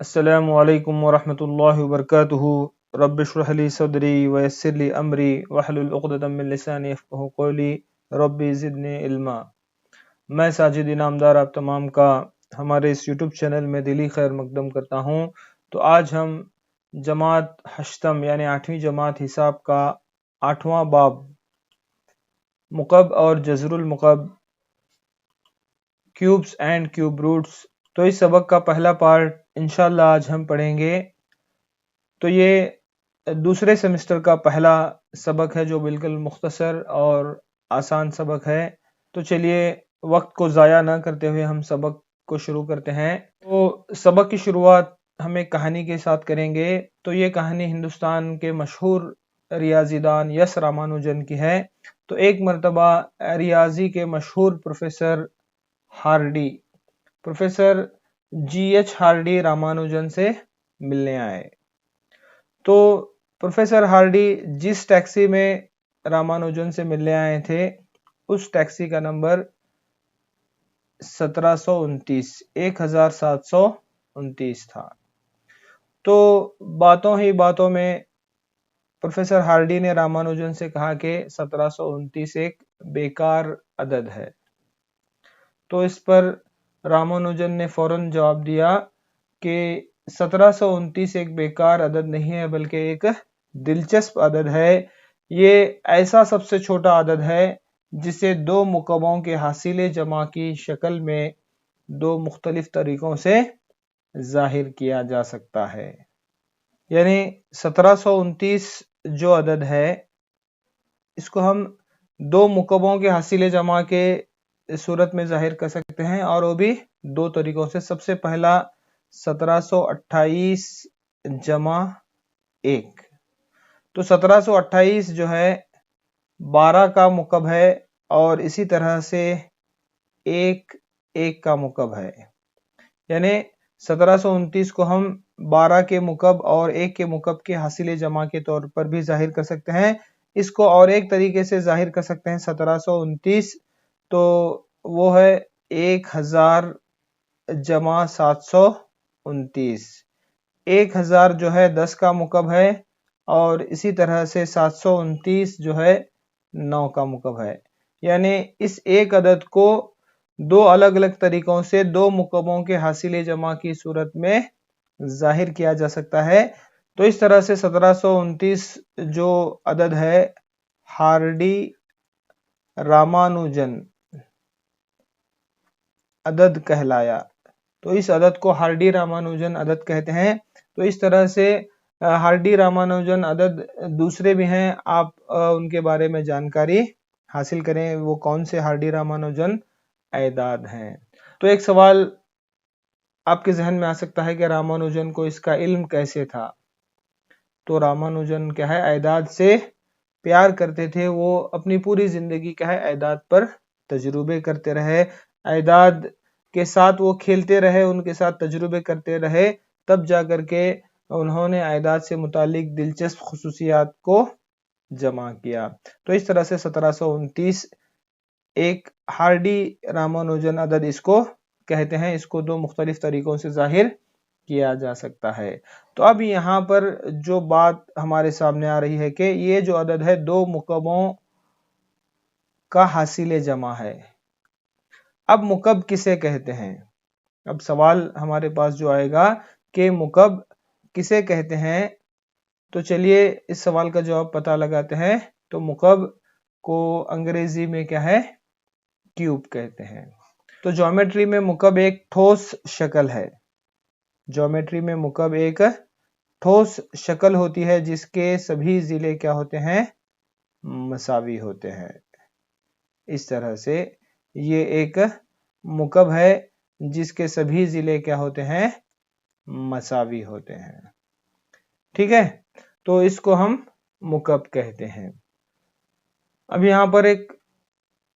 अस्सलामु अलैकुम वरहमतुल्लाहि वबरकातुहू। रब्बि इश्रह ली सदरी वयस्सिर ली अमरी वहलुल उक़दतम मिन लिसानी यफ़क़हू क़ौली रब्बि ज़िदनी इल्मा। मैं साजिद इनामदार आप तमाम का हमारे इस यूट्यूब चैनल में दिली खैर मकदम करता हूँ। तो आज हम जमात हश्तम यानी 8वीं जमात हिसाब का 8वां बाब मुक़ब और जज़रुल मुक़ब, क्यूब्स एंड क्यूब रूट्स, तो इस सबक का पहला पार्ट इंशाल्लाह आज हम पढ़ेंगे। तो ये दूसरे सेमेस्टर का पहला सबक है जो बिल्कुल मुख्तसर और आसान सबक है। तो चलिए वक्त को ज़ाया ना करते हुए हम सबक को शुरू करते हैं। तो सबक की शुरुआत हम एक कहानी के साथ करेंगे। तो ये कहानी हिंदुस्तान के मशहूर रियाजीदान यस रामानुजन की है। तो एक मरतबा रियाजी के मशहूर professor Hardy, professor GH Hardy Ramanujan से मिलने आए। तो प्रोफेसर हार्डी जिस टैक्सी में रामानुजन से मिलने आए थे उस टैक्सी का नंबर 1729 था। तो बातों ही बातों में प्रोफेसर हार्डी ने रामानुजन से कहा कि 1729 एक बेकार अदद है। तो इस पर रामानुजन ने फौरन जवाब दिया कि 1729 एक बेकार अदद नहीं है बल्कि एक दिलचस्प अदद है। ये ऐसा सबसे छोटा अदद है जिसे दो मुकब्बों के हासिले जमा की शक्ल में दो मुख्तलिफ तरीकों से जाहिर किया जा सकता है। यानी 1729 जो अदद है इसको हम दो मुकब्बों के हासिले जमा के सूरत में जाहिर कर सकते हैं और वो भी दो तरीकों से। सबसे पहला 1728 जमा 1। तो 1728 जो है 12 का मुकब्ब है और इसी तरह से 1 1 का मुकब्ब है। यानी 1729 को हम 12 के मुकब्ब और 1 के मुकब्ब के हासिले जमा के तौर पर भी जाहिर कर सकते हैं। इसको और एक तरीके से जाहिर कर सकते हैं 1729, तो वो है 1000 जमा 729। 1000 जो है 10 का मुकब्ब है और इसी तरह से 729 जो है 9 का मुकब्ब है। यानी इस एक अदद को दो अलग अलग तरीकों से दो मुकब्बों के हासिले जमा की सूरत में जाहिर किया जा सकता है। तो इस तरह से 1729 जो अदद है हार्डी रामानुजन अदद कहलाया। तो इस अदद को हार्डी रामानुजन अदद कहते हैं। तो इस तरह से हार्डी रामानुजन अदद दूसरे भी हैं, आप उनके बारे में जानकारी हासिल करें वो कौन से हार्डी रामानुजन एदाद हैं। तो एक सवाल आपके जहन में आ सकता है कि रामानुजन को इसका इल्म कैसे था। तो रामानुजन क्या है एदाद से प्यार करते थे। वो अपनी पूरी जिंदगी क्या है एदाद पर तजुर्बे करते रहे, एदाद के साथ वो खेलते रहे, उनके साथ तजुर्बे करते रहे, तब जा करके उन्होंने एदाद से मुतालिक दिलचस्प खुसूसियात को जमा किया। तो इस तरह से 1729 एक हार्डी रामानुजन अदद इसको कहते हैं। इसको दो मुख्तलिफ तरीकों से जाहिर किया जा सकता है। तो अब यहाँ पर जो बात हमारे सामने आ रही है कि ये जो अदद है दो मुकब्बों का हासिले जमा है। अब मुकब्ब किसे कहते हैं? अब सवाल हमारे पास जो आएगा कि मुकब्ब किसे कहते हैं, तो चलिए इस सवाल का जवाब पता लगाते हैं। तो मुकब्ब को अंग्रेजी में क्या है क्यूब कहते हैं। तो ज्योमेट्री में मुकब्ब एक ठोस शक्ल है। ज्योमेट्री में मुकब्ब एक ठोस शक्ल होती है जिसके सभी जिले क्या होते हैं मसावी होते हैं। इस तरह से ये एक मुकब्ब है जिसके सभी जिले क्या होते हैं मसावी होते हैं। ठीक है, तो इसको हम मुकब्ब कहते हैं। अब यहाँ पर एक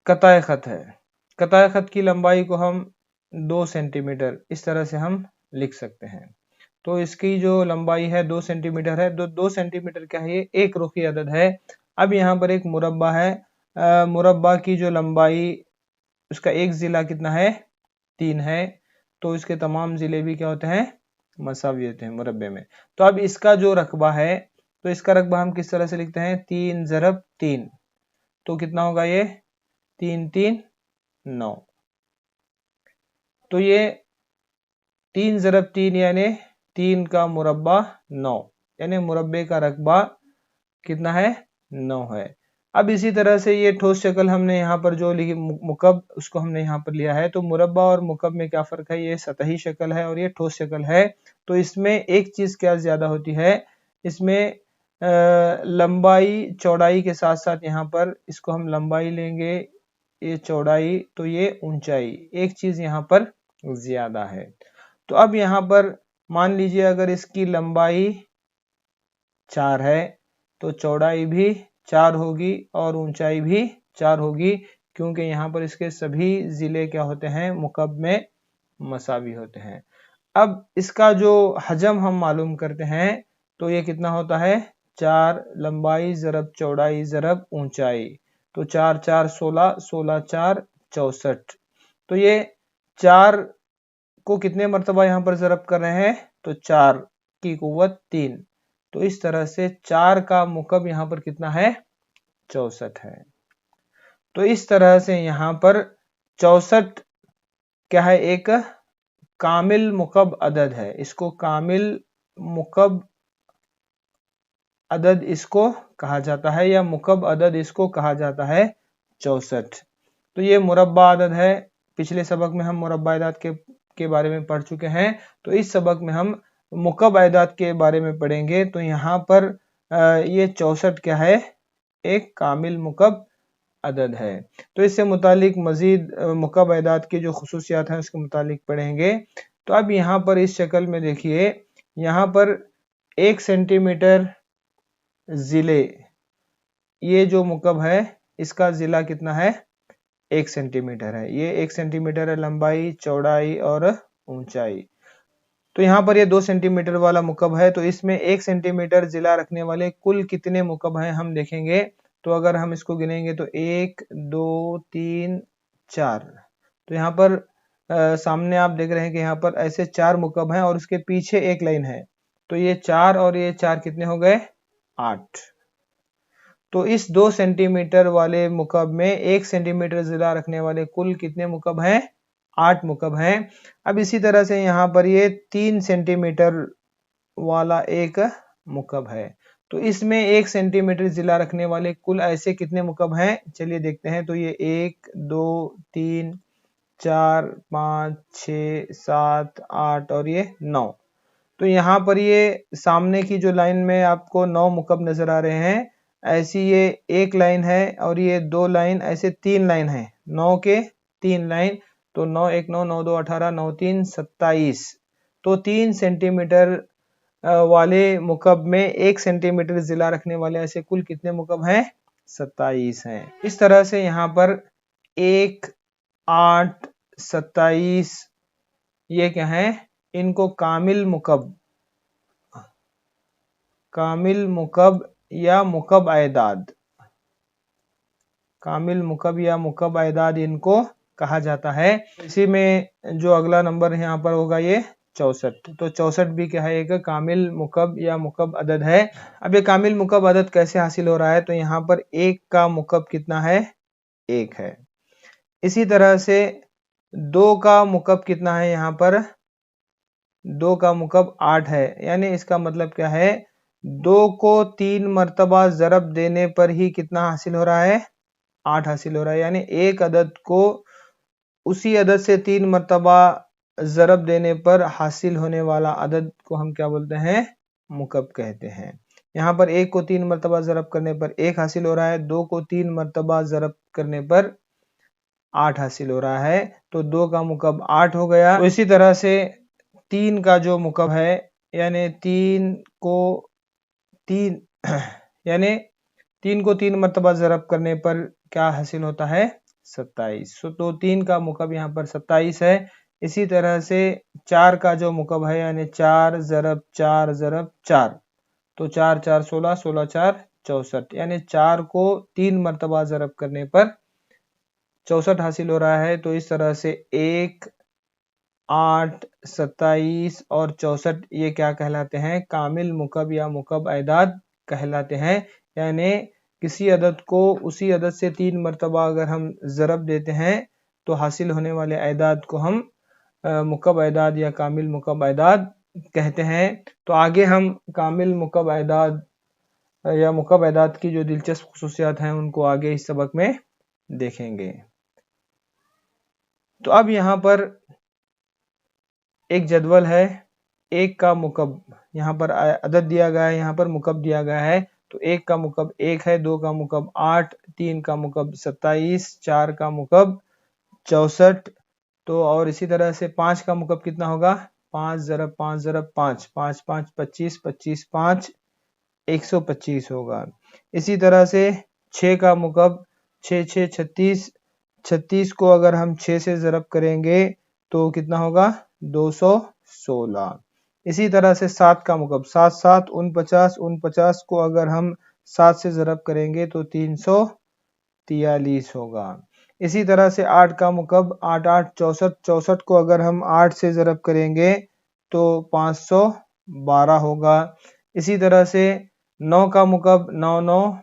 कताए खत है। कताए खत की लंबाई को हम 2 सेंटीमीटर इस तरह से हम लिख सकते हैं। तो इसकी जो लंबाई है 2 सेंटीमीटर है। 2 सेंटीमीटर क्या है, ये एक रुखी अदद है। अब यहाँ पर एक मुरब्बा है। मुरब्बा की जो लंबाई उसका एक जिला कितना है 3 है। तो इसके तमाम जिले भी क्या होते हैं मसावी होते हैं मुरब्बे में। तो अब इसका जो रकबा है, तो इसका रकबा हम किस तरह से लिखते हैं, 3 ज़रब 3, तो कितना होगा ये 3 3 9। तो ये 3 ज़रब 3 यानी 3 का मुरब्बा 9, यानी मुरब्बे का रकबा कितना है 9 है। अब इसी तरह से ये ठोस शक्ल हमने यहाँ पर जो लिखी मुकब, उसको हमने यहाँ पर लिया है। तो मुरब्बा और मुकब में क्या फर्क है, ये सतही शक्ल है और ये ठोस शक्ल है। तो इसमें एक चीज क्या ज्यादा होती है, इसमें लंबाई चौड़ाई के साथ साथ यहाँ पर इसको हम लंबाई लेंगे, ये चौड़ाई, तो ये ऊंचाई, एक चीज यहाँ पर ज्यादा है। तो अब यहाँ पर मान लीजिए अगर इसकी लंबाई 4 है तो चौड़ाई भी 4 होगी और ऊंचाई भी 4 होगी, क्योंकि यहाँ पर इसके सभी जिले क्या होते हैं, मुकब में मसावी होते हैं। अब इसका जो हजम हम मालूम करते हैं, तो ये कितना होता है, 4 लंबाई ज़रब चौड़ाई ज़रब ऊंचाई, तो 4 4 16, 16 4 64। तो ये 4 को कितने मरतबा यहाँ पर ज़रब कर रहे हैं, तो 4 की कुव्वत 3। तो इस तरह से 4 का मुकब यहाँ पर कितना है, 64 है। तो इस तरह से यहाँ पर 64 क्या है, एक कामिल मुकब अदद है। इसको कामिल मुकब अदद इसको कहा जाता है, या मुकब अदद इसको कहा जाता है 64। तो ये मुरब्बा अदद है। पिछले सबक में हम मुरब्बा अदद के बारे में पढ़ चुके हैं। तो इस सबक में हम मुकब अदद के बारे में पढ़ेंगे। तो यहाँ पर ये 64 क्या है, एक कामिल मुकब अदद है। तो इससे मुतालिक मजीद मुकब अदद की जो खुसूसियात हैं उसके मुतालिक पढ़ेंगे। तो अब यहाँ पर इस शक्ल में देखिए, यहाँ पर 1 सेंटीमीटर जिले, ये जो मुकब है इसका जिला कितना है, 1 सेंटीमीटर है। ये 1 सेंटीमीटर है लंबाई चौड़ाई और ऊंचाई। तो यहाँ पर ये 2 सेंटीमीटर वाला मुकब है। तो इसमें 1 सेंटीमीटर जिला रखने वाले कुल कितने मुकब हैं हम देखेंगे। तो अगर हम इसको गिनेंगे तो 1 2 3 4। तो यहाँ पर सामने आप देख रहे हैं कि यहाँ पर ऐसे 4 मुकब हैं और उसके पीछे एक लाइन है। तो ये 4 और ये 4 कितने हो गए, 8। तो इस 2 सेंटीमीटर वाले मुकब में 1 सेंटीमीटर जिला रखने वाले कुल कितने मुकब हैं, 8 मुकब हैं। अब इसी तरह से यहाँ पर ये 3 सेंटीमीटर वाला एक मुकब है। तो इसमें 1 सेंटीमीटर जिला रखने वाले कुल ऐसे कितने मुकब हैं, चलिए देखते हैं। तो ये 1 2 3 4 5 6 7 8 और ये 9। तो यहाँ पर ये सामने की जो लाइन में आपको 9 मुकब नजर आ रहे हैं, ऐसी ये एक लाइन है और ये 2 लाइन, ऐसे 3 लाइन है, 9 के 3 लाइन। तो 9 1 9 9 2 18 9 3 27। तो 3 सेंटीमीटर वाले मुकब में 1 सेंटीमीटर जिला रखने वाले ऐसे कुल कितने मुकब हैं, 27 हैं। इस तरह से यहाँ पर 1 8 27 ये क्या है, इनको कामिल मुकब या मुकब अदाद, कामिल मुकब या मुकब अदाद इनको कहा जाता है। इसी में जो अगला नंबर यहाँ पर होगा ये 64। तो 64 भी क्या है, एक कामिल मुकब या मुकब अदद है। अब ये कामिल मुकब अदद कैसे हासिल हो रहा है, तो यहाँ पर 1 का मुकब कितना है, 1 है। इसी तरह से 2 का मुकब कितना है, यहाँ पर 2 का मुकब 8 है। यानी इसका मतलब क्या है, 2 को 3 मरतबा ज़रब देने पर ही कितना हासिल हो रहा है, 8 हासिल हो रहा है। यानी एक अदद को उसी अदद से 3 मरतबा ज़रब देने पर हासिल होने वाला अदद को हम क्या बोलते हैं, मुकब कहते हैं। यहाँ पर 1 को 3 मरतबा ज़रब करने पर 1 हासिल हो रहा है, 2 को 3 मरतबा ज़रब करने पर 8 हासिल हो रहा है। तो 2 का मुकब 8 हो गया। तो इसी तरह से 3 का जो मुकब है, यानी 3 को 3 यानी 3 को 3 मरतबा ज़रब करने पर क्या हासिल होता है, 27। तो 3 का मुकब यहाँ पर 27 है। इसी तरह से 4 का जो मुकब है, यानी 4 ज़रब 4 ज़रब 4, तो 4 4 16, 16 4 64। यानी 4 को 3 मरतबा ज़रब करने पर 64 हासिल हो रहा है। तो इस तरह से 1 8, 27 और 64 ये क्या कहलाते हैं? कामिल मुकब या मुकब एदाद कहलाते हैं। यानी किसी अदद को उसी अदद से 3 मरतबा अगर हम ज़रब देते हैं तो हासिल होने वाले एदाद को हम मुकब एदाद या कामिल मुकब एदाद कहते हैं। तो आगे हम कामिल मुकब एदाद या मुकब एदाद की जो दिलचस्प खुसूसियात हैं उनको आगे इस सबक में देखेंगे। तो अब यहाँ पर एक जदवल है, एक का मुकब, यहाँ पर अदद दिया गया है, यहाँ पर मुकब दिया गया है। तो एक का मुकब 1 है, 2 का मुकब 8, 3 का मुकब 27, 4 का मुकब 64। तो और इसी तरह से 5 का मुकब कितना होगा? 5 ज़रब 5 ज़रब 5, 5 5 25, 25 5 125 होगा। इसी तरह से 6 का मुकब 6 6 36, 36 को अगर हम 6 से ज़रब करेंगे तो कितना होगा? 216। इसी तरह से 7 का मुकब 7 7 49, 49 को अगर हम 7 से ज़रब करेंगे तो 343 होगा। इसी तरह से 8 का मुकब 8 8 64, 64 को अगर हम 8 से ज़रब करेंगे तो 512 होगा। इसी तरह से 9 का मुकब 9 9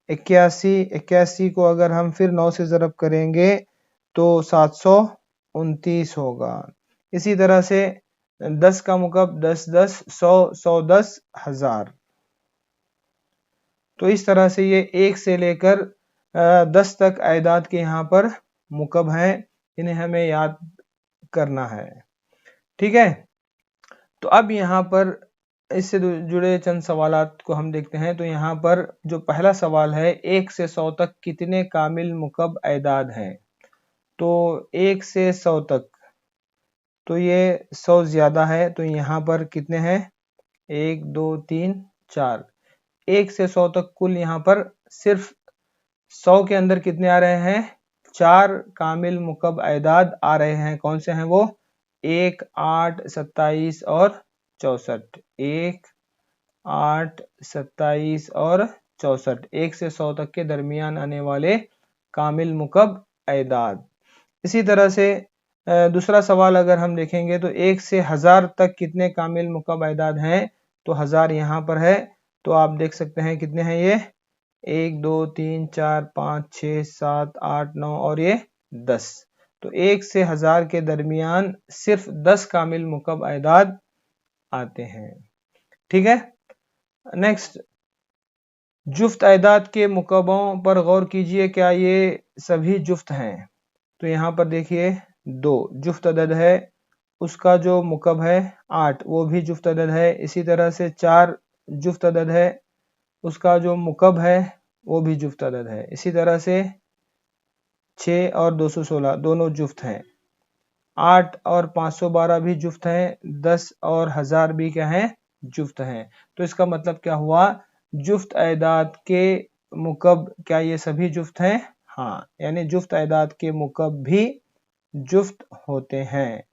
81, 81 को अगर हम फिर 9 से ज़रब करेंगे तो 729 होगा। इसी तरह से 10 का मुकब 10 10 100 100 10 1000। तो इस तरह से ये 1 से लेकर 10 तक एदाद के यहाँ पर मुकब हैं, इन्हें हमें याद करना है। ठीक है, तो अब यहाँ पर इससे जुड़े चंद सवालात को हम देखते हैं। तो यहाँ पर जो पहला सवाल है, 1 से 100 तक कितने कामिल मुकब एदाद हैं? तो 1 से 100 तक, तो ये 100 ज़्यादा है, तो यहाँ पर कितने हैं? 1 2 3 4। 1 से 100 तक कुल यहाँ पर सिर्फ 100 के अंदर कितने आ रहे हैं? 4 कामिल मुकब एदाद आ रहे हैं। कौन से हैं वो? 1 8 27 और 64। 1 8 27 और 64 1 से 100 तक के दरमियान आने वाले कामिल मुकब एदाद। इसी तरह से दूसरा सवाल अगर हम देखेंगे तो 1 से 1000 तक कितने कामिल मुकब एदाद हैं? तो 1000 यहाँ पर है, तो आप देख सकते हैं कितने हैं ये? 1 2 3 4 5 6 7 8 9 और ये 10। तो 1 से 1000 के दरमियान सिर्फ 10 कामिल मुकब एदाद आते हैं। ठीक है, नेक्स्ट, जुफ्त एदाद के मुकबों पर गौर कीजिए, क्या ये सभी जुफ्त हैं? तो यहाँ पर देखिए 2 जुफ्त अदद है, उसका जो मुकब है 8 वो भी जुफ्त अदद है। इसी तरह से 4 जुफ्त अदद है, उसका जो मुकब है वो भी जुफ्त अदद है। इसी तरह से 6 और 216 दोनों जुफ्त हैं। 8 और 512 भी जुफ्त हैं। 10 और 1000 भी क्या हैं? जुफ्त हैं। तो इसका मतलब क्या हुआ? जुफ्त एदाद के मुकब क्या ये सभी जुफ्त हैं? हाँ, यानी जुफ्त एदाद के मुकब भी जुफ्त होते हैं।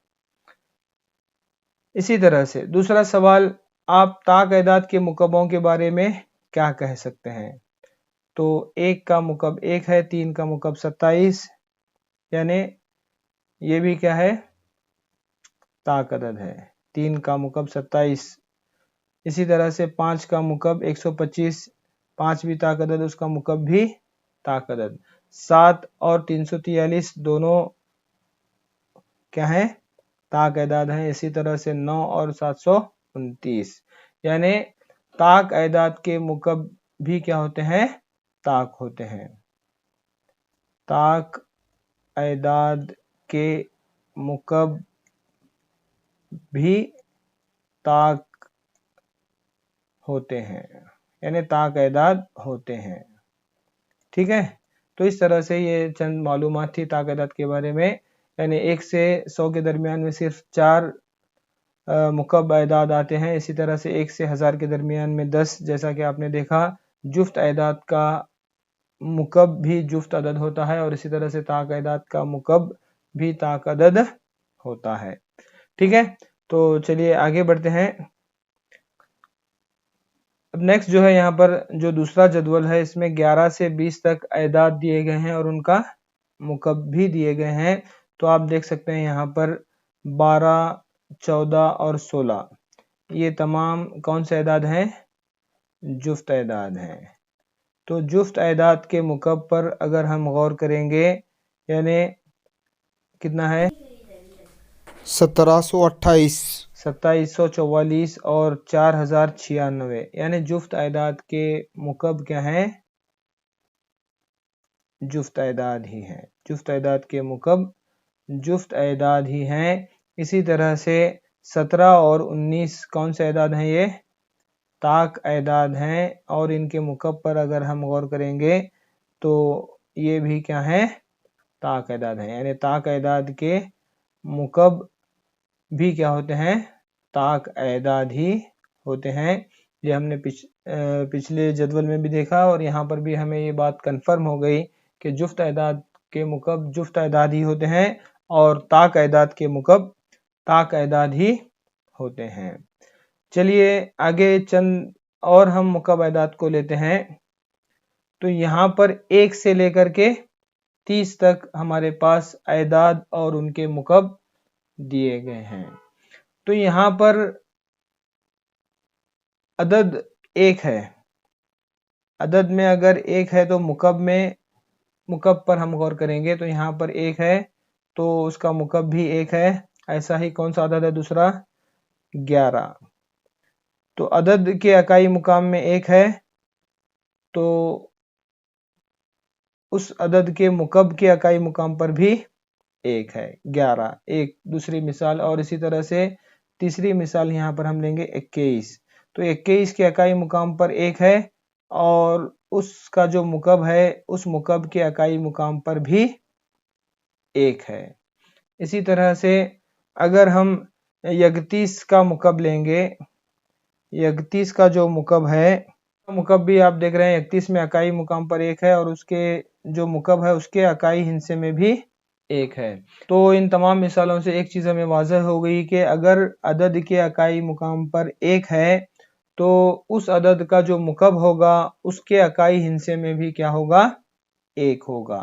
इसी तरह से दूसरा सवाल, आप ताक एदाद के मुकबों के बारे में क्या कह सकते हैं? तो 1 का मुकब 1 है, 3 का मुकब 27, यानी ये भी क्या है? ताक अदद है। 3 का मुकब 27। इसी तरह से 5 का मुकब 125, 5 भी ताक अदद, उसका मुकब भी ताक अदद। 7 और 343 दोनों क्या है? ताक एदाद हैं। इसी तरह से 9 और 729, यानी ताक एदाद के मुकब भी क्या होते हैं? ताक होते हैं। ताक एदाद के मुकब भी ताक होते हैं, यानी ताक एदाद होते हैं। ठीक है, तो इस तरह से ये चंद मालूमात थी ताक एदाद के बारे में। यानी 1 से 100 के दरमियान में सिर्फ 4 मुकब एदाद आते हैं। इसी तरह से 1 से 1000 के दरमियान में 10, जैसा कि आपने देखा। जुफ्त एदाद का मुकब भी जुफ्त अदद होता है, और इसी तरह से ताक एदाद का मुकब भी ताक अदद होता है। ठीक है, तो चलिए आगे बढ़ते हैं। अब नेक्स्ट जो है, यहाँ पर जो दूसरा जदवल है, इसमें 11 से 20 तक एदाद दिए गए हैं और उनका मुकब भी दिए गए हैं। तो आप देख सकते हैं यहाँ पर 12, 14 और 16 ये तमाम कौन से अदाद हैं? जुफ्त अदाद हैं। तो जुफ्त अदाद के मुकब पर अगर हम गौर करेंगे, यानी कितना है? 1728, 2744 और 4096, यानी जुफ्त अदाद के मुकब क्या हैं? जुफ्त अदाद ही हैं। जुफ्त अदाद के मुकब जुफ्त अदाद ही हैं। इसी तरह से 17 और 19 कौन से अदाद हैं? ये ताक अदाद हैं और इनके मुकब पर अगर हम गौर करेंगे तो ये भी क्या हैं? ताक अदाद हैं। यानी ताक अदाद के मुकब भी क्या होते हैं? ताक अदाद ही होते हैं। ये हमने पिछले जदवल में भी देखा और यहाँ पर भी हमें ये बात कन्फर्म हो गई कि जुफ्त अदाद के मुकब जुफ्त अदाद ही होते हैं और ताक अदाद के मुकब ताक अदाद ही होते हैं। चलिए आगे चंद और हम मुकब अदाद को लेते हैं। तो यहाँ पर 1 से लेकर के 30 तक हमारे पास अदाद और उनके मुकब दिए गए हैं। तो यहाँ पर अदद 1 है। अदद में अगर 1 है तो मुकब पर हम गौर करेंगे तो यहाँ पर 1 है तो उसका मुकब भी 1 है। ऐसा ही कौन सा अदद है दूसरा? 11। तो अदद के अकाई मुकाम में 1 है तो उस अदद के मुकब के अकाई मुकाम पर भी 1 है, 11। एक दूसरी मिसाल, और इसी तरह से तीसरी मिसाल यहाँ पर हम लेंगे 21। तो 21 के अकाई मुकाम पर 1 है और उसका जो मुकब है उस मुकब के अकाई मुकाम पर भी 1 है। इसी तरह से अगर हम 31 का मुकब लेंगे, 31 का जो मुकब है, मुकब भी आप देख रहे हैं 31 में अकाई मुकाम पर 1 है और उसके जो मुकब है उसके अकाई हिस्से में भी 1 है। तो इन तमाम मिसालों से एक चीज़ हमें वाज़ह हो गई कि अगर अदद के अकाई मुकाम पर 1 है तो उस अदद का जो मुकब होगा उसके अकाई हिस्से में भी क्या होगा? 1 होगा।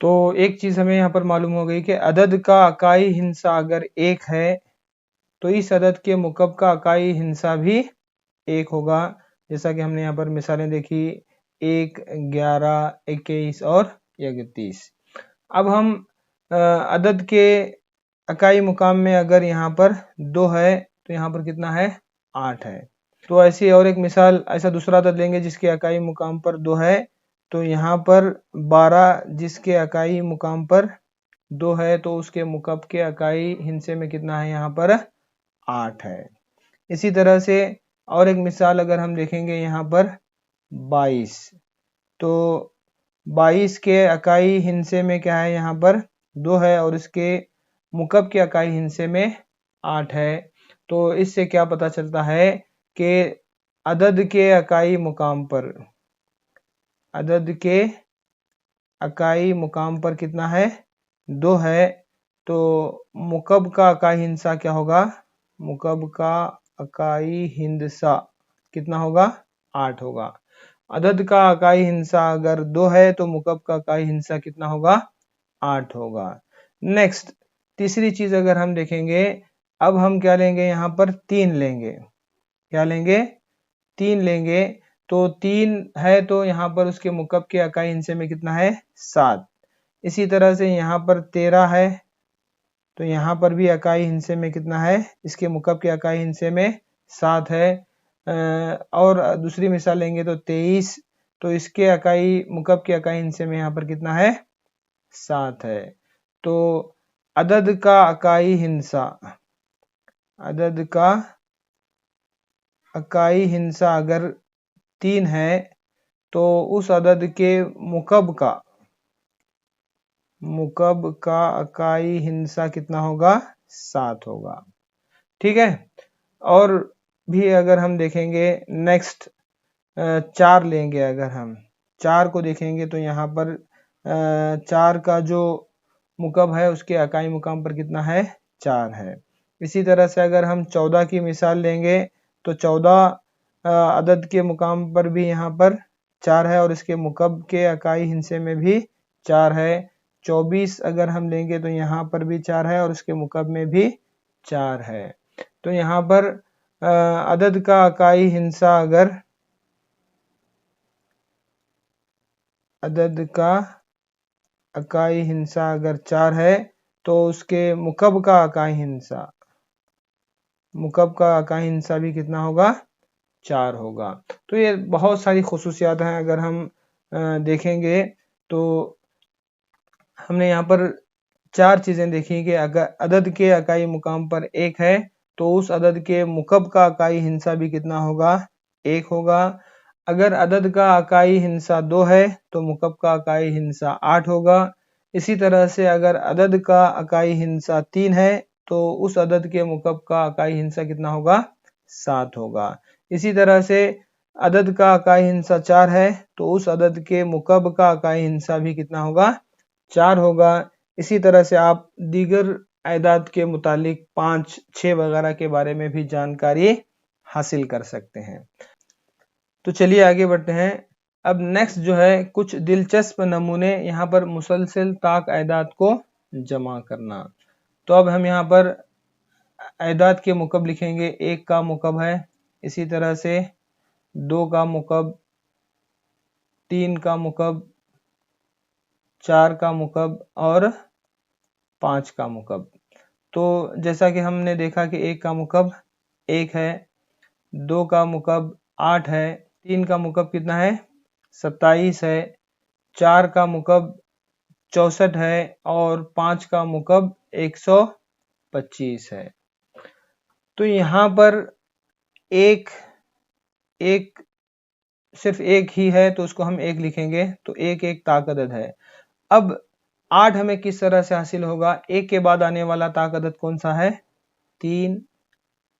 तो एक चीज़ हमें यहाँ पर मालूम हो गई कि अदद का अकाई हिस्सा अगर 1 है तो इस अदद के मुकब का अकाई हिस्सा भी 1 होगा। जैसा कि हमने यहाँ पर मिसालें देखी 1, 11, 21 और 31। अब हम अदद के अकाई मुकाम में अगर यहाँ पर 2 है तो यहाँ पर कितना है? 8 है। तो ऐसी और एक मिसाल, ऐसा दूसरा अदद लेंगे जिसके अकाई मुकाम पर 2 है तो यहाँ पर 12 जिसके अकाई मुकाम पर 2 है तो उसके मुकब के अकाई हिस्से में कितना है? यहाँ पर 8 है। इसी तरह से और एक मिसाल अगर हम देखेंगे यहाँ पर 22, तो 22 के अकाई हिस्से में क्या है? यहाँ पर 2 है और इसके मुकब के अकाई हिस्से में 8 है। तो इससे क्या पता चलता है कि अदद के अकाई मुकाम पर कितना है? 2 है। तो मुकब का अकाई हिस्सा क्या होगा? मुकब का अकाई हिस्सा कितना होगा? 8 होगा। अदद का अकाई हिस्सा अगर 2 है तो मुकब का अकाई हिस्सा कितना होगा? 8 होगा। नेक्स्ट तीसरी चीज अगर हम देखेंगे, अब हम क्या लेंगे? यहाँ पर 3 लेंगे। क्या लेंगे? 3 लेंगे। तो 3 है तो यहाँ पर उसके मुकब के अकाई हिस्से में कितना है? 7। इसी तरह से यहाँ पर 13 है तो यहाँ पर भी अकाई हिस्से में कितना है? इसके मुकब के अकाई हिस्से में 7 है। और दूसरी मिसाल लेंगे तो 23, तो इसके अकाई मुकब के अकाई हिस्से में यहाँ पर कितना है? 7 है। तो अदद का अकाई अगर 3 है तो उस अदद के मुकब का अकाई हिस्सा कितना होगा? 7 होगा। ठीक है। और भी अगर हम देखेंगे नेक्स्ट 4 लेंगे। अगर हम 4 को देखेंगे तो यहाँ पर 4 का जो मुकब है उसके अकाई मुकाम पर कितना है? 4 है। इसी तरह से अगर हम 14 की मिसाल लेंगे तो 14 अदद के मुकाम पर भी यहाँ पर 4 है और इसके मुकब के अकाई हिस्से में भी 4 है। 24 अगर हम लेंगे तो यहाँ पर भी 4 है और इसके मुकब में भी 4 है। तो यहाँ पर अदद का इकाई हिंसा अगर अदद का इकाई हिंसा अगर 4 है तो उसके मुकब का इकाई हिंसा भी कितना होगा? 4 होगा। तो ये बहुत सारी खुसूसियात हैं। अगर हम देखेंगे तो हमने यहाँ पर 4 चीजें देखी कि अगर अदद के इकाई मुकाम पर 1 है तो उस अदद के मुकब का इकाई हिंसा भी कितना होगा? 1 होगा। अगर अदद का इकाई हिंसा 2 है तो मुकब का इकाई हिंसा 8 होगा। इसी तरह से अगर अदद का इकाई हिंसा 3 है तो उस अदद के मुकब का इकाई हिंसा कितना होगा? 7 होगा। इसी तरह से अदद का इकाई हिंसा 4 है तो उस अदद के मुकब का इकाई हिंसा भी कितना होगा? 4 होगा। इसी तरह से आप दीगर आयदाद के मुतालिक 5, 6 वगैरह के बारे में भी जानकारी हासिल कर सकते हैं। तो चलिए आगे बढ़ते हैं। अब नेक्स्ट जो है कुछ दिलचस्प नमूने यहाँ पर मुसलसल ताक आयदाद को जमा करना। तो अब हम यहाँ पर आयदाद के मुकब लिखेंगे। 1 का मुकब है, इसी तरह से 2 का मुकब, 3 का मुकब, 4 का मुकब और 5 का मुकब। तो जैसा कि हमने देखा कि 1 का मुकब 1 है, 2 का मुकब 8 है, 3 का मुकब कितना है? 27 है, 4 का मुकब 64 है और 5 का मुकब 125 है। तो यहाँ पर एक सिर्फ एक ही है तो उसको हम 1 लिखेंगे। तो 1 एक ताक अदद है। अब 8 हमें किस तरह से हासिल होगा? 1 के बाद आने वाला ताक अदद कौन सा है? 3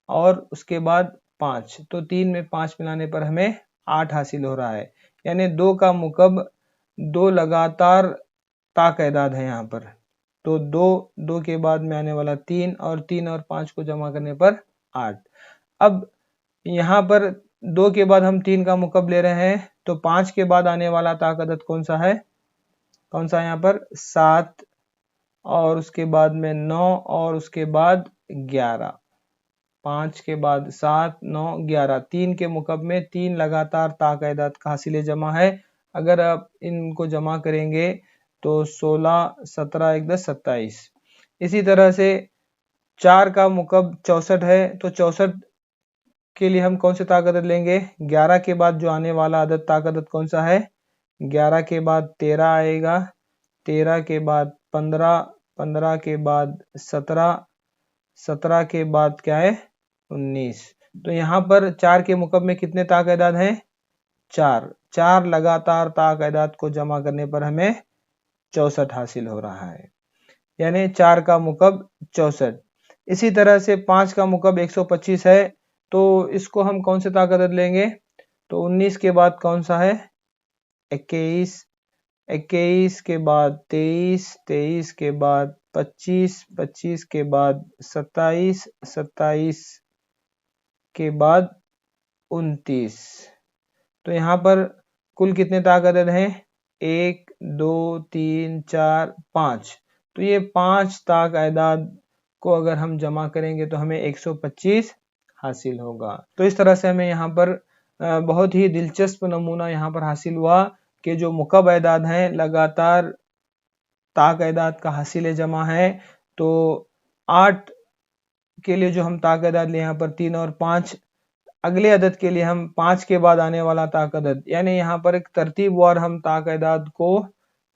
और उसके बाद 5। तो 3 में 5 मिलाने पर हमें 8 हासिल हो रहा है। यानी 2 का मुकब 2 लगातार ताक अदाद है यहाँ पर। तो 2 के बाद में आने वाला 3 और 3 और 5 को जमा करने पर 8। अब यहाँ पर 2 के बाद हम 3 का मुकब ले रहे हैं तो 5 के बाद आने वाला ताक अदद कौन सा है? कौन सा यहाँ पर? 7 और उसके बाद में 9 और उसके बाद 11। 5 के बाद 7, 9, 11। 3 के मुकब में 3 लगातार ताक अदाद का हासिल जमा है। अगर आप इनको जमा करेंगे तो 16, 17, 1, 10, 27। इसी तरह से 4 का मुकब 64 है तो 64 के लिए हम कौन से ताक अदद लेंगे? 11 के बाद जो आने वाला अदद ताक अदद कौन सा है? 11 के बाद 13 आएगा, 13 के बाद 15, 15 के बाद 17, 17 के बाद क्या है? 19। तो यहाँ पर 4 के मुकब में कितने ताक अदाद हैं? 4 लगातार ताक अदाद को जमा करने पर हमें 64 हासिल हो रहा है। यानी 4 का मुकब 64। इसी तरह से 5 का मुकब 125 है तो इसको हम कौन से ताक अदद लेंगे? तो 19 के बाद कौन सा है? 21, 21 के बाद 23, 23 के बाद 25, 25 के बाद 27, 27 के बाद 29। तो यहाँ पर कुल कितने ताक अदद हैं? 1, 2, 3, 4, 5। तो ये 5 ताक अदाद को अगर हम जमा करेंगे तो हमें 125 हासिल होगा। तो इस तरह से हमें यहाँ पर बहुत ही दिलचस्प नमूना यहाँ पर हासिल हुआ कि जो मुकब अदाद हैं लगातार ताक अदाद का हासिल जमा है। तो 8 के लिए जो हम ताक अदाद लिए यहाँ पर 3 और 5, अगले अदद के लिए हम 5 के बाद आने वाला ताक अदद, यानी यहाँ पर एक तरतीबवार हम ताक अदाद को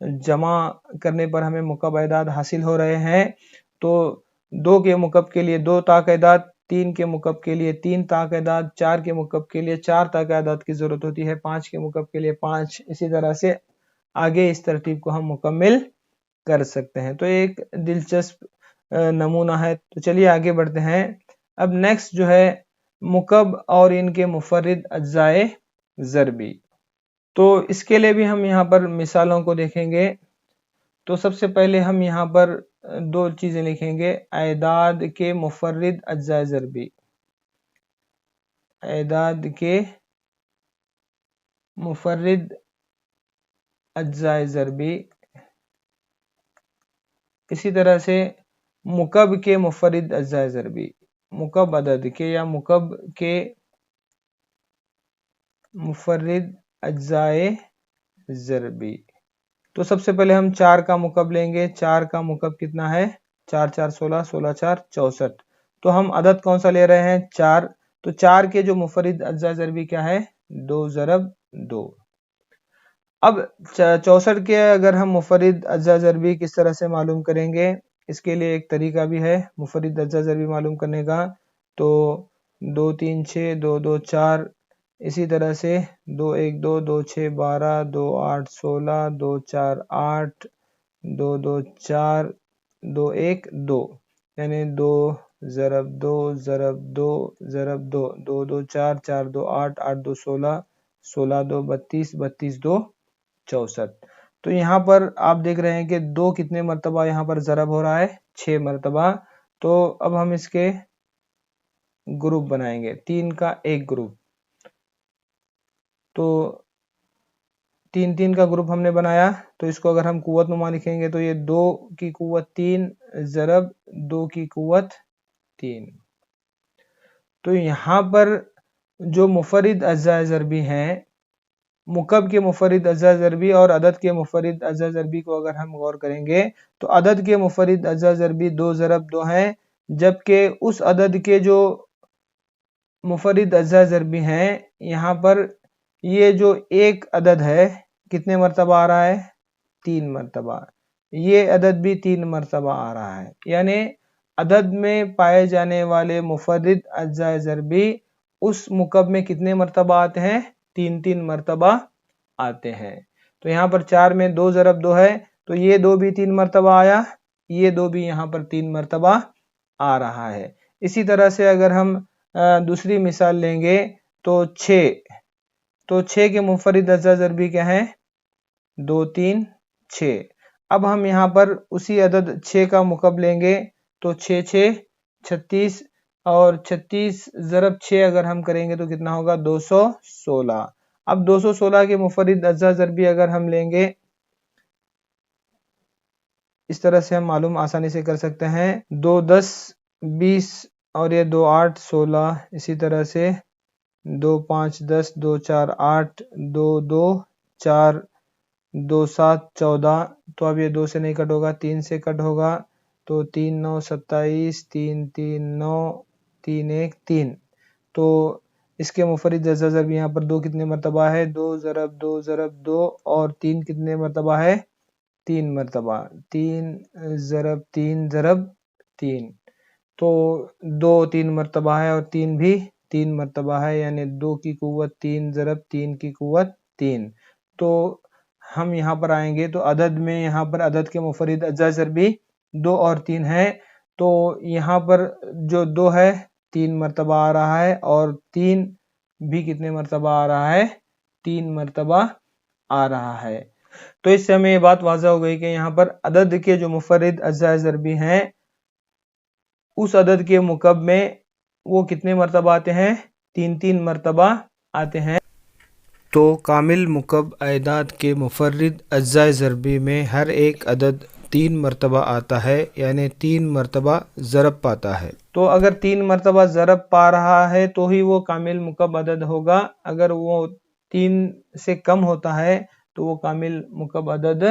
जमा करने पर हमें मुकब अदाद हासिल हो रहे हैं। तो 2 के मुकब के लिए 2 ताक अदाद, 3 के मुकब के लिए 3 ताक अदाद, 4 के मुकब के लिए 4 ताक अदाद की जरूरत होती है, 5 के मुकब के लिए 5। इसी तरह से आगे इस तरतीब को हम मुकम्मिल कर सकते हैं। तो एक दिलचस्प नमूना है। तो चलिए आगे बढ़ते हैं। अब नेक्स्ट जो है मुकब और इनके मुफर्रिद अज्जाए ज़रबी। तो इसके लिए भी हम यहाँ पर मिसालों को देखेंगे। तो सबसे पहले हम यहाँ पर 2 चीजें लिखेंगे। आयदाद के मुफर्रिद अज्जाए ज़रबी, आयदाद के मुफर्रिद अज्जाए ज़रबी। इसी तरह से मुकब के मुफरिद अज्जा ज़रबी, मुकब अदद के या मुकब के मुफरिद अज्जाए ज़रबी। तो सबसे पहले हम 4 का मुकब लेंगे। 4 का मुकब कितना है? 4 4 16, 16 4 64। तो हम अदद कौन सा ले रहे हैं? 4। तो 4 के जो मुफरिद अज्जा ज़रबी क्या है? 2 ज़रब 2। अब 64 के अगर हम मुफरिद अज्जा ज़रबी किस तरह से मालूम करेंगे? इसके लिए एक तरीका भी है मुफरिद अज्जा ज़रबी मालूम करने का। तो 2 3 6, 2 2 4, इसी तरह से 2 1 2, 2 6 12, 2 8 16, 2 4 8, 2 2 4, 2 1 2, यानी 2 ज़रब 2 ज़रब 2 ज़रब 2, 2 2 4, 4 2 8, 8 2 16, 16 2 32, 32 2 64। तो यहाँ पर आप देख रहे हैं कि 2 कितने मरतबा यहाँ पर ज़रब हो रहा है? 6 मरतबा। तो अब हम इसके ग्रुप बनाएंगे, 3 का एक ग्रुप। तो 3 3 का ग्रुप हमने बनाया। तो इसको अगर हम कुव्वत नुमा लिखेंगे तो ये 2 की कुव्वत 3 ज़रब 2 की कुव्वत 3। तो यहाँ पर जो मुफरिद अज्जा ज़रबी हैं, मुकब के मुफरिद अज्जा ज़रबी और अदद के मुफरिद अज्जा ज़रबी को अगर हम गौर करेंगे तो अदद के मुफरिद अज्जा ज़रबी 2 ज़रब 2 हैं, जबकि उस अदद के जो मुफरिद अज्जा ज़रबी हैं, यहाँ पर ये जो एक अदद है कितने मरतबा आ रहा है? 3 मरतबा। ये अदद भी 3 मरतबा आ रहा है, यानी अदद में पाए जाने वाले मुफरिद अज्जा ज़रबी उस मुकब में कितने मरतबा आते हैं? 3 3 मरतबा आते हैं। तो यहाँ पर 4 में 2 ज़रब 2 है, तो ये 2 भी 3 मरतबा आया, ये 2 भी यहाँ पर 3 मरतबा आ रहा है। इसी तरह से अगर हम दूसरी मिसाल लेंगे तो 6, तो 6 के मुफरिद अज्जा ज़रबी क्या है? 2 3 6। अब हम यहाँ पर उसी अदद 6 का मुकब लेंगे तो 6 6 36, और 36 ज़रब 6 अगर हम करेंगे तो कितना होगा? 216। अब 216 के मुफरिद अज्जा ज़रबी अगर हम लेंगे, इस तरह से हम मालूम आसानी से कर सकते हैं। 2 10 20, और ये 2 8 16, इसी तरह से 2 5 10, 2 4 8, 2 2 4, 2 7 14। तो अब ये 2 से नहीं कट होगा, 3 से कट होगा। तो 3 9 27, 3 3 9, 3 1 3। तो इसके मुफरिद अज्जा ज़रबी यहाँ पर 2 कितने मरतबा है? 2 ज़रब 2 ज़रब 2, और 3 कितने मरतबा है? 3 मरतबा। 3 ज़रब 3 ज़रब 3। तो 2 3 मरतबा है और 3 भी 3 मरतबा है, यानी 2 की कुव्वत 3 ज़रब 3 की कुव्वत 3। तो हम यहाँ पर आएंगे तो अदद में यहाँ पर अदद के मुफरिद अज्जा ज़रबी 2 और 3 है। तो यहाँ पर जो 2 है 3 मरतबा आ रहा है, और 3 भी कितने मरतबा आ रहा है? 3 मरतबा आ रहा है। तो इससे हमें ये बात वाज़ह हो गई कि यहाँ पर अदद के जो मुफरिद अज्जा ज़रबी हैं, उस अदद के मुकब में वो कितने मरतबा आते हैं? 3 3 मरतबा आते हैं। तो कामिल मुकब अदाद के मुफरिद अज्जा ज़रबी में हर एक अदद 3 मरतबा आता है, यानी 3 मरतबा ज़रब पाता है। तो अगर 3 मरतबा ज़रब पा रहा है तो ही वो कामिल मुकब अदद होगा। अगर वो 3 से कम होता है तो वो कामिल मुकब अदद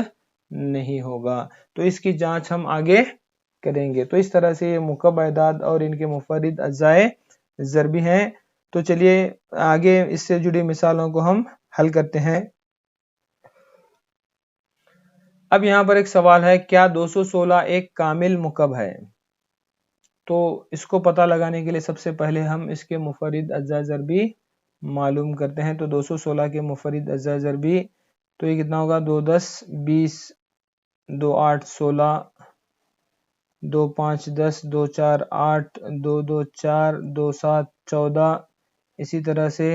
नहीं होगा। तो इसकी जांच हम आगे करेंगे। तो इस तरह से ये मुकब अदाद और इनके मुफरिद अज्जाए ज़रबी हैं। तो चलिए आगे इससे जुड़ी मिसालों को हम हल करते हैं। अब यहाँ पर एक सवाल है, क्या 216 एक कामिल मुकब है? तो इसको पता लगाने के लिए सबसे पहले हम इसके मुफरिद अज्जा ज़रबी मालूम करते हैं। तो 216 के मुफरिद अज्जा ज़रबी, तो ये कितना होगा? 2 10 20, 2 8 16, 2 5 10, 2 4 8, 2 2 4, 2 7 14, इसी तरह से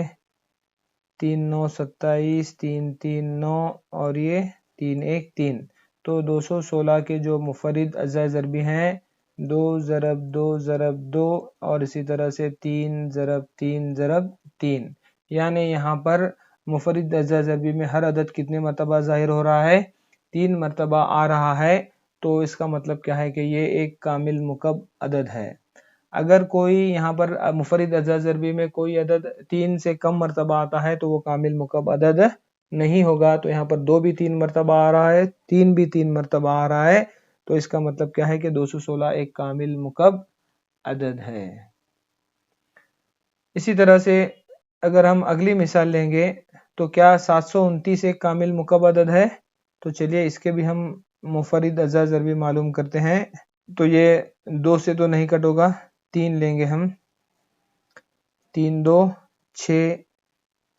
3 9 27, 3 3 9, और ये 3 1 3। तो 216 के जो मुफरिद अज्जा ज़रबी हैं, 2 ज़रब 2 ज़रब 2, और इसी तरह से 3 ज़रब 3 ज़रब 3, यानी यहाँ पर मुफरिद अज्जा ज़रबी में हर अदद कितने मरतबा ज़ाहिर हो रहा है? 3 मरतबा आ रहा है। तो इसका मतलब क्या है कि ये एक कामिल मुकब अदद है। अगर कोई यहाँ पर मुफरिद अज्जा ज़रबी में कोई अदद 3 से कम मरतबा आता है तो वो कामिल मुकब अदद नहीं होगा। तो यहाँ पर 2 भी 3 मरतबा आ रहा है, 3 भी 3 मरतबा आ रहा है, तो इसका मतलब क्या है कि 216 एक कामिल मुकब अदद है। इसी तरह से अगर हम अगली मिसाल लेंगे तो क्या 729 एक कामिल मुकब अदद है? तो चलिए इसके भी हम मुफरिद अज्जा ज़रबी मालूम करते हैं। तो ये 2 से तो नहीं कट होगा, 3 लेंगे हम, 3 2 6,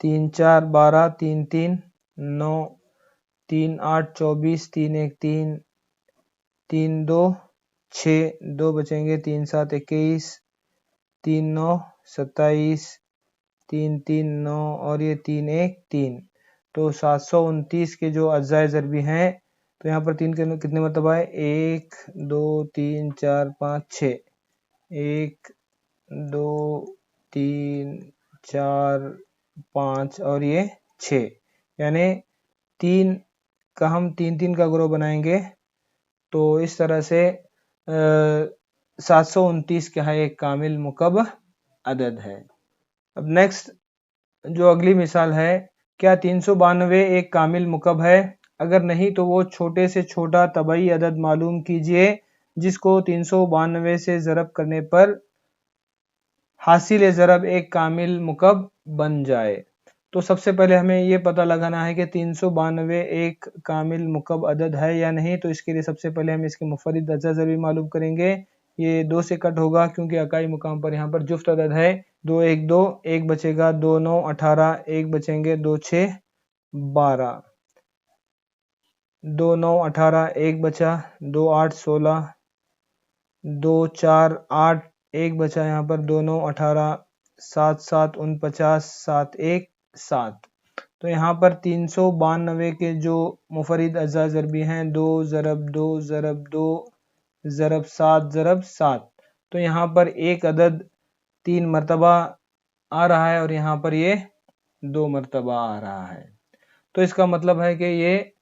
3 4 12, 3 3 9, 3 8 24, 3 1 3, 3 2 6, 2 बचेंगे, 3 7 21, 3 9 27, 3 3 9 और ये 3 1 3। तो 729 के जो अज्जा ज़रबी हैं तो यहाँ पर 3 के कितने मरतबा है? 1 2 3 4 5 6, 1 2 3 4 5 और ये 6, यानी 3 का हम 3 3 का ग्रुप बनाएंगे। तो इस तरह से 729 क्या है? एक कामिल मुकब अदद है। अब नेक्स्ट जो अगली मिसाल है, क्या 392 एक कामिल मुकब है? अगर नहीं तो वो छोटे से छोटा तबई अदद मालूम कीजिए जिसको 392 से ज़रब करने पर हासिल ज़रब एक कामिल मुकब बन जाए। तो सबसे पहले हमें ये पता लगाना है कि 392 एक कामिल मुकब अदद है या नहीं। तो इसके लिए सबसे पहले हम इसके मुफरिद अज्जा ज़रबी मालूम करेंगे। ये 2 से कट होगा क्योंकि अकाई मुकाम पर यहाँ पर जुफ्त अदद है। 2 1 2, 1 बचेगा, 2 9 18, 1 बचेंगे, 2 6 12, 2 9 18, 1 बचा, 2 8 16, 2 4 8, 1 बचा यहाँ पर, 2 9 18, 7 7 49, 7 1 7। तो यहाँ पर 392 के जो मुफरिद अज्जा ज़रबी हैं 2 ज़रब 2 ज़रब 2 ज़रब 7 ज़रब 7। तो यहाँ पर एक अदद 3 मरतबा आ रहा है और यहाँ पर ये 2 मरतबा आ रहा है। तो इसका मतलब है कि ये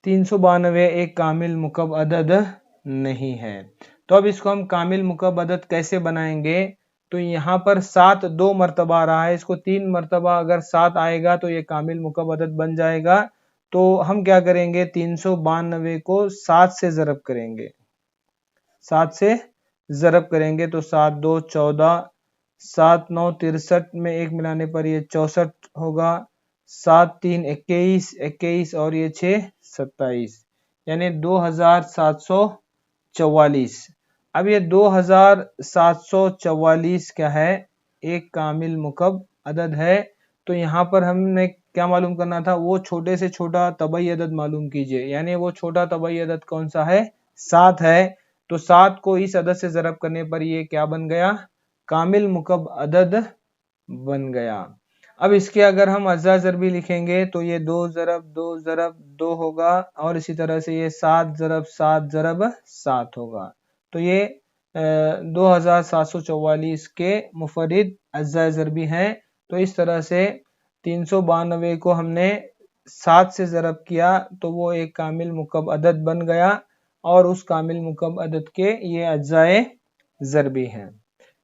392 एक कामिल मुकब अदद नहीं है। तो अब इसको हम कामिल मुकब अदद कैसे बनाएंगे? तो यहाँ पर 7 2 मरतबा आ रहा है, इसको 3 मरतबा अगर 7 आएगा तो ये कामिल मुकब अदद बन जाएगा। तो हम क्या करेंगे? 392 को 7 से ज़रब करेंगे, 7 से ज़रब करेंगे तो 7 2 14, 7 9 63 में 1 मिलाने पर ये 64 होगा, 7 3 21, 21 और ये 6 27, यानी 2744। अब ये 2744 क्या है? एक कामिल मुकब अदद है। तो यहाँ पर हमने क्या मालूम करना था? वो छोटे से छोटा तबई अदद मालूम कीजिए, यानी वो छोटा तबई अदद कौन सा है? 7 है। तो 7 को इस अदद से ज़रब करने पर ये क्या बन गया? कामिल मुकब अदद बन गया। अब इसके अगर हम अज्जा ज़रबी लिखेंगे तो ये 2 ज़रब 2 ज़रब 2 होगा और इसी तरह से ये 7 ज़रब 7 ज़रब 7 होगा। तो ये 2744 के मुफरिद अज्जा ज़रबी हैं। तो इस तरह से 392 को हमने 7 से ज़रब किया तो वो एक कामिल मुकब अदद बन गया और उस कामिल मुकब अदद के ये अज्जाए ज़रबी हैं।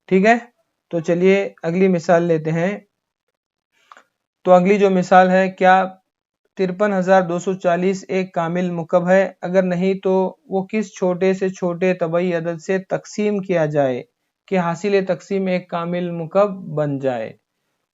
ठीक है, तो चलिए अगली मिसाल लेते हैं। तो अगली जो मिसाल है, क्या 53,240 एक कामिल मुकब है? अगर नहीं तो वो किस छोटे से छोटे तबई अदद से तकसीम किया जाए कि हासिल तकसीम एक कामिल मुकब बन जाए?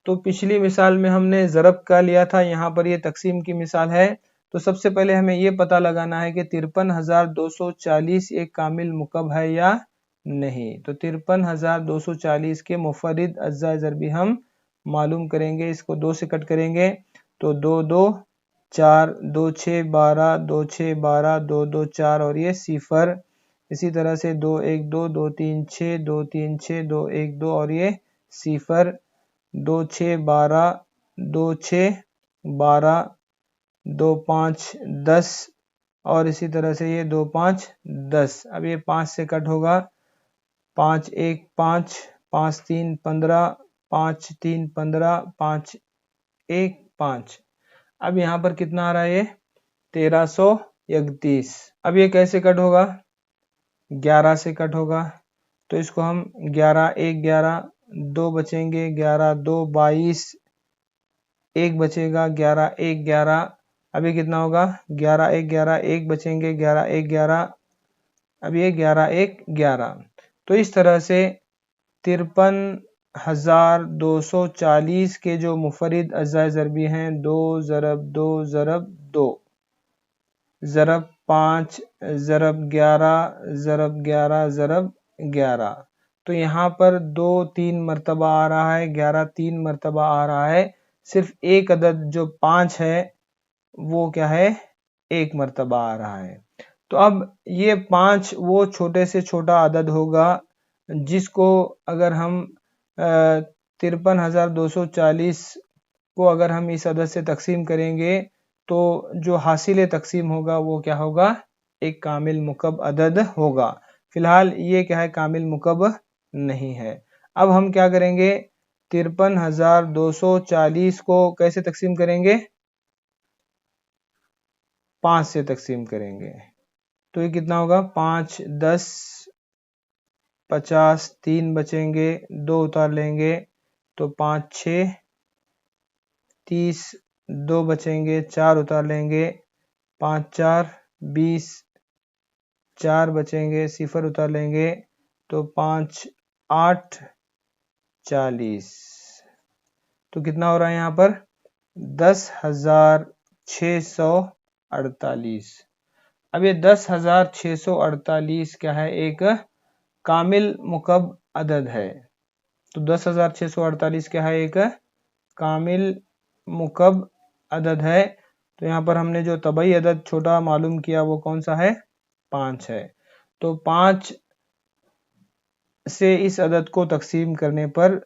तो पिछली मिसाल में हमने ज़रब का लिया था, यहाँ पर ये तकसीम की मिसाल है। तो सबसे पहले हमें ये पता लगाना है कि 53,240 एक कामिल मुकब है या नहीं। तो 53,240 के मुफरिद अज्जा ज़रबी हम मालूम करेंगे। इसको 2 से कट करेंगे तो 2 2 4, 2 6 12, 2 6 12, 2 2 4 और ये 0। इसी तरह से 2 1 2, 2 3 6, 2 3 6, 2 1 2 और ये 0, 2 6 12, 2 6 12, 2 5 10 और इसी तरह से ये 2 5 10। अब ये 5 से कट होगा, 5 1 5, 5 3 15, 5 3 15, 5 1 5। अब यहाँ पर कितना आ रहा है? ये 1300 31। अब ये कैसे कट होगा? 11 से कट होगा, तो इसको हम 11 1 11, 2 बचेंगे, 11 2 22, 1 बचेगा, 11 1 11। अभी कितना होगा? 11 1 11, 1 बचेंगे, 11 1 11, अब ये 11 1 11। तो इस तरह से 53,240 के जो मुफरिद अज़ाए ज़रबी हैं, 2 ज़रब 2 ज़रब 2 ज़रब 5 ज़रब 11 ज़रब 11 ज़रब 11, तो यहाँ पर 2 3 मरतबा आ रहा है, 11 3 मरतबा आ रहा है। सिर्फ एक अदद जो 5 है वो क्या है? 1 मरतबा आ रहा है। तो अब ये 5 वो छोटे से छोटा अदद होगा जिसको अगर हम 53,240 को अगर हम इस अदद से तकसीम करेंगे तो जो हासिल तकसीम होगा वो क्या होगा? एक कामिल मुकब अदद होगा। फिलहाल ये क्या है? कामिल मुकब नहीं है। अब हम क्या करेंगे? 53,240 को कैसे तकसीम करेंगे? 5 से तकसीम करेंगे, तो ये कितना होगा? 5 10 50, 3 बचेंगे, 2 उतार लेंगे, तो 5 6 30, 2 बचेंगे, 4 उतार लेंगे, 5 4 20, 4 बचेंगे, सिफर उतार लेंगे, तो 5 8 40। तो कितना हो रहा है यहाँ पर? 10,648। अब ये 10,648 क्या है? एक कामिल मुकब अदद है। तो 10,648 क्या है? एक कामिल मुकब अदद है। तो यहाँ पर हमने जो तबई अदद छोटा मालूम किया वो कौन सा है? 5 है। तो 5 से इस अदद को तकसीम करने पर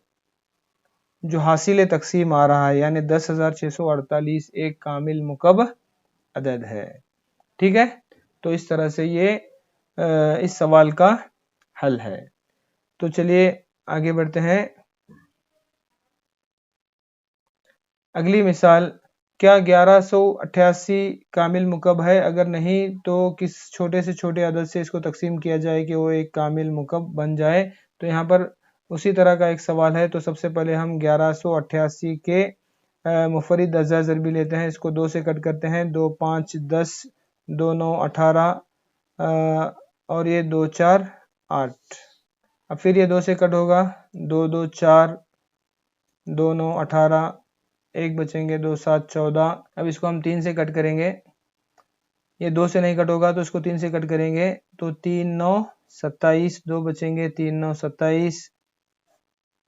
जो हासिल तकसीम आ रहा है यानी 10,648 एक कामिल मुकब अदद है। ठीक है, तो इस तरह से ये इस सवाल का हल है। तो चलिए आगे बढ़ते हैं। अगली मिसाल, क्या 1188 कामिल मुकब है? अगर नहीं तो किस छोटे से छोटे अदद से इसको तकसीम किया जाए कि वो एक कामिल मुकब बन जाए? तो यहाँ पर उसी तरह का एक सवाल है। तो सबसे पहले हम 1188 के मुफरिद अज़ाए ज़रबी लेते हैं। इसको 2 से कट करते हैं, 2 5 10, 2 9 18 और ये 2 4 8। अब फिर ये 2 से कट होगा, 2 2 4, 2 9 18, 1 बचेंगे, 2 7 14। अब इसको हम 3 से कट करेंगे, ये 2 से नहीं कट होगा तो इसको 3 से कट करेंगे, तो 3 9 27, 2 बचेंगे, 3 9 27,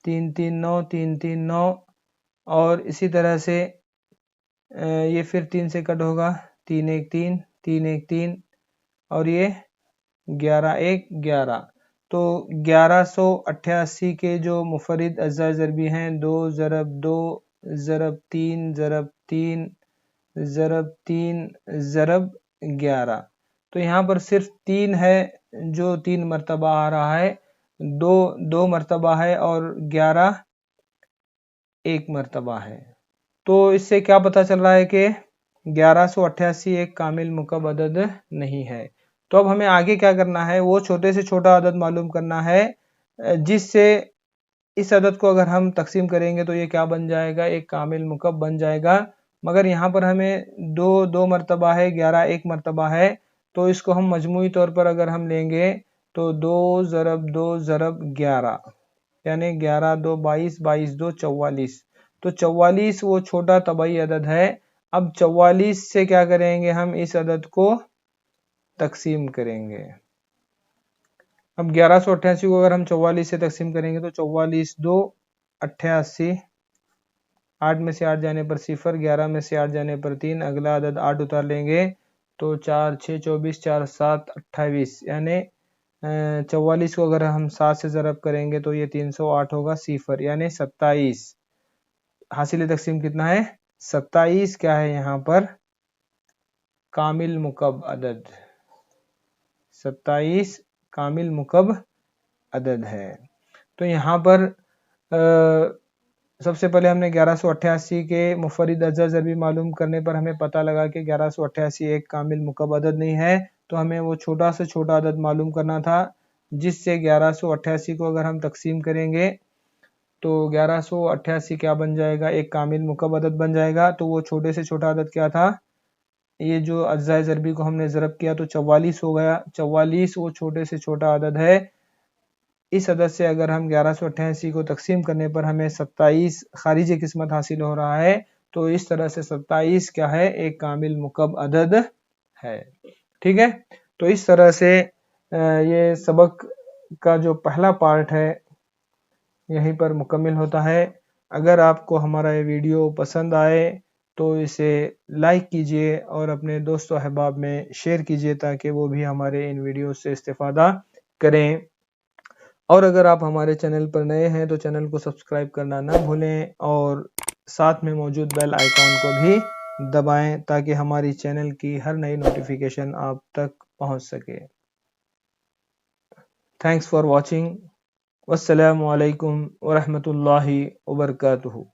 3 3 9 3 3 9। और इसी तरह से ये फिर 3 से कट होगा, 3 1 3 3 1 3 और ये 11 1 11। तो 1188 के जो मुफरिद अज़ाए ज़रबी हैं, 2 ज़रब 2 ज़रब 3 ज़रब 3 ज़रब 3 ज़रब 11। तो यहाँ पर सिर्फ 3 है जो 3 मरतबा आ रहा है, 2 2 मरतबा है और 11 1 मरतबा है। तो इससे क्या पता चल रहा है कि 1188 एक कामिल मुकब अदद नहीं है। तो अब हमें आगे क्या करना है? वो छोटे से छोटा अदद मालूम करना है जिससे इस अदद को अगर हम तकसीम करेंगे तो ये क्या बन जाएगा? एक कामिल मुकब बन जाएगा। मगर यहाँ पर हमें 2 2 मरतबा है, 11 1 मरतबा है, तो इसको हम मजमूई तौर पर अगर हम लेंगे तो 2 ज़रब 2 ज़रब 11 यानी 11 2 22, 22 2 44। तो 44 वो छोटा तबई अदद है। अब 44 से क्या करेंगे? हम इस अदद को तकसीम करेंगे। अब 1188 को अगर हम 44 से तकसीम करेंगे तो 44 2 88, 8 में से 8 जाने पर सिफर, 11 में से 8 जाने पर 3, अगला अदद 8 उतार लेंगे, तो 4 6 24, 4 7 28 यानी 44 को अगर हम 7 से ज़रब करेंगे तो ये 308 होगा सिफर यानी 27। हासिल तकसीम कितना है? 27 क्या है यहाँ पर? कामिल मुकब अदद। 27 कामिल मुकब अदद है। तो यहाँ पर सबसे पहले हमने 1188 के मुफरिद अज़ा ज़रबी मालूम करने पर हमें पता लगा कि 1188 एक कामिल मुकब अदद नहीं है, तो हमें वो छोटा से छोटा अदद मालूम करना था, जिससे 1188 को अगर हम तकसीम करेंगे तो 1188 क्या बन जाएगा, एक कामिल मुकब अदद बन जाएगा। तो वो छोटे से छोटा अदद क्या था, ये जो अज्जा ज़रबी को हमने ज़रब किया तो 44 हो गया। 44 वो छोटे से छोटा अदद है। इस अदद से अगर हम 1188 को तकसीम करने पर हमें 27 खारिजी किस्मत हासिल हो रहा है, तो इस तरह से 27 क्या है, एक कामिल मुकब अदद है। ठीक है, तो इस तरह से ये सबक का जो पहला पार्ट है यहीं पर मुकम्मिल होता है। अगर आपको हमारा ये वीडियो पसंद आए तो इसे लाइक कीजिए और अपने दोस्तों अहबाब में शेयर कीजिए ताकि वो भी हमारे इन वीडियो से इस्तेफादा करें। और अगर आप हमारे चैनल पर नए हैं तो चैनल को सब्सक्राइब करना ना भूलें और साथ में मौजूद बेल आइकॉन को भी दबाएं ताकि हमारी चैनल की हर नई नोटिफिकेशन आप तक पहुंच सके। Thanks for watching. वस्सलामु अलैकुम वरहमतुल्लाहि वबरकातुहू।